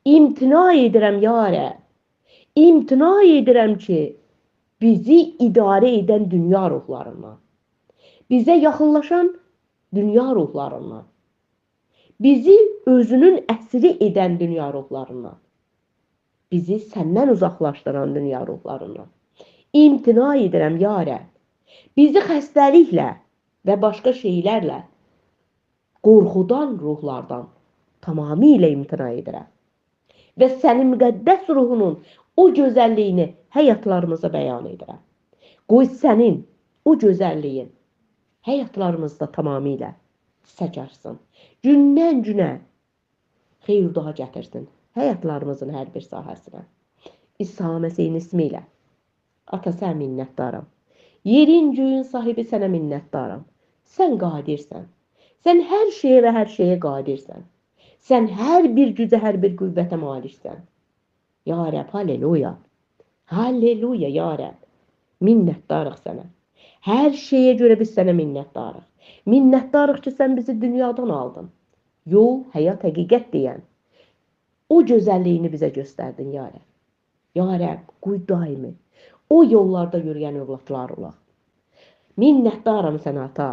İmtina edirəm ya Rəbb. İmtina edirəm ki, bizi idarə edən dünya ruhlarından, bizə yaxınlaşan dünya ruhlarından, bizi özünün əsiri edən dünya ruhlarından, bizi səndən uzaqlaşdıran dünya ruhlarından. İmtina edirəm ya Rəbb. Bizi xəstəliklə və başqa şeylərlə qorxudan ruhlardan tamamilə imtina edirəm. Və sənin müqəddəs ruhunun o gözəlliyini həyatlarımıza bəyan edirəm. Qoy sənin o gözəlliyin həyatlarımızda tamamilə səçərsin. Gündən günə xeyir daha gətirsin həyatlarımızın hər bir sahəsinə. İsa Məsihin ismi ilə Ata, sən minnətdaram. Yerin, göyün sahibi sənə minnətdaram. Sən qadirsən. Sən hər şeyə və hər şeyə qadirsən. Sən hər bir gücə, hər bir qüvvətə maliksən. Ya Rəbb, halleluya. Halleluya ya Rəbb. Minnətdarıq sənə. Hər şeyə görə biz sənə minnətdarıq. Minnətdarıq ki, sən bizi dünyadan aldın. Yol, həyat, həqiqət deyən o gözəlliyini bizə göstərdin ya Rəbb. Ya Rəbb, qoy daimi o yollarda yürüyən övladlar olaq. Minnətdaram sənə ata.